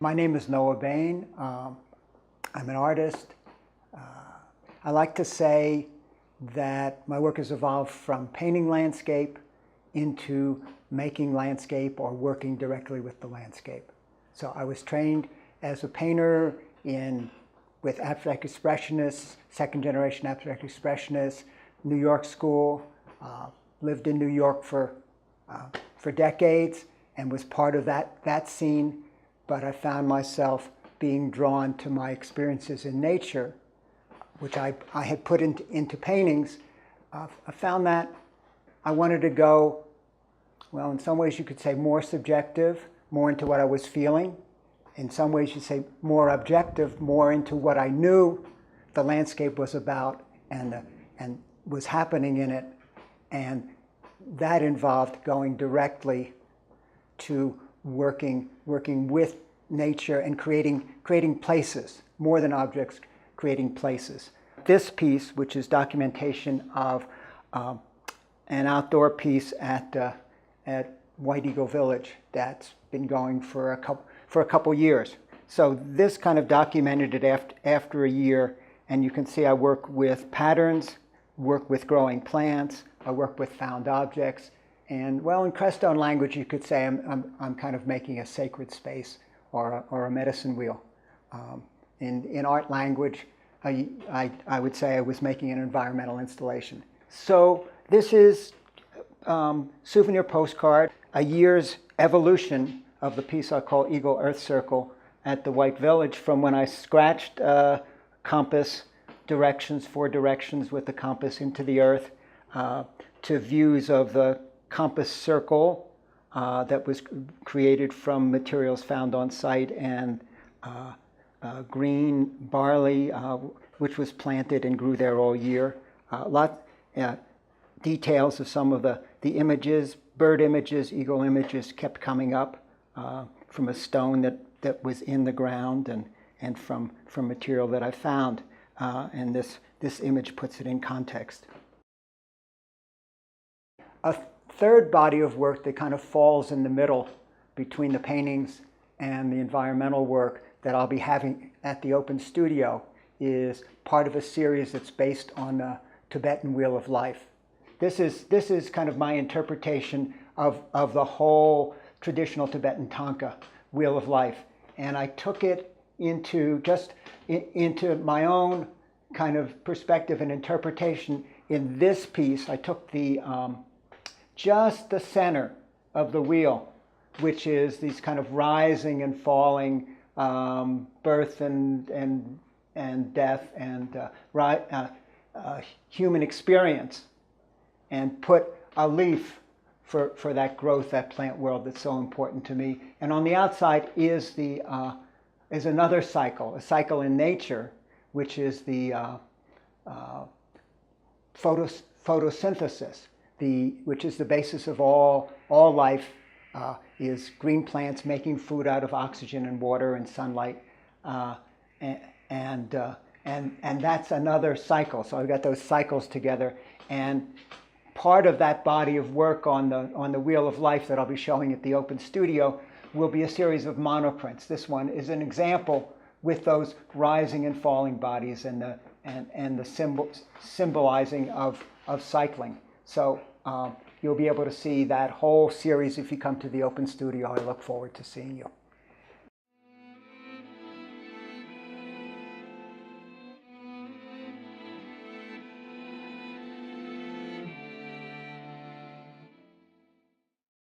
My name is Noah Baen. I'm an artist. I like to say that my work has evolved from painting landscape into making landscape or working directly with the landscape. So I was trained as a painter with abstract expressionists, second generation abstract expressionists, New York school, lived in New York for decades and was part of that scene. But I found myself being drawn to my experiences in nature, which I had put into paintings. I found that I wanted to go, well, in some ways you could say more subjective, more into what I was feeling. In some ways you'd say more objective, more into what I knew the landscape was about and was happening in it. And that involved going directly to working with nature and creating places, more than objects, creating places. This piece, which is documentation of an outdoor piece at White Eagle Village that's been going for a couple years. So this kind of documented it after a year, and you can see I work with patterns, work with growing plants, I work with found objects, and well, in Crestone language, you could say I'm kind of making a sacred space or a medicine wheel. In art language, I would say I was making an environmental installation. So this is souvenir postcard, a year's evolution of the piece I call Eagle Earth Circle at the White Village, from when I scratched compass directions, 4 directions with the compass into the earth, to views of the compass circle that was created from materials found on site, and green barley, which was planted and grew there all year. Details of some of the images, bird images, eagle images kept coming up from a stone that was in the ground and from material that I found. And this image puts it in context. A third body of work that kind of falls in the middle between the paintings and the environmental work that I'll be having at the Open Studio is part of a series that's based on the Tibetan Wheel of Life. This is kind of my interpretation of the whole traditional Tibetan Thangka Wheel of Life. And I took it into my own kind of perspective and interpretation in this piece. I took just the center of the wheel, which is these kind of rising and falling birth and death and human experience, and put a leaf for that growth, that plant world that's so important to me. And on the outside is another cycle, a cycle in nature, which is the photosynthesis, which is the basis of all life, is green plants making food out of oxygen and water and sunlight, and that's another cycle. So I've got those cycles together, and part of that body of work on the Wheel of Life that I'll be showing at the Open Studio will be a series of monoprints. This one is an example with those rising and falling bodies and the symbolizing of cycling. So you'll be able to see that whole series if you come to the Open Studio. I look forward to seeing you.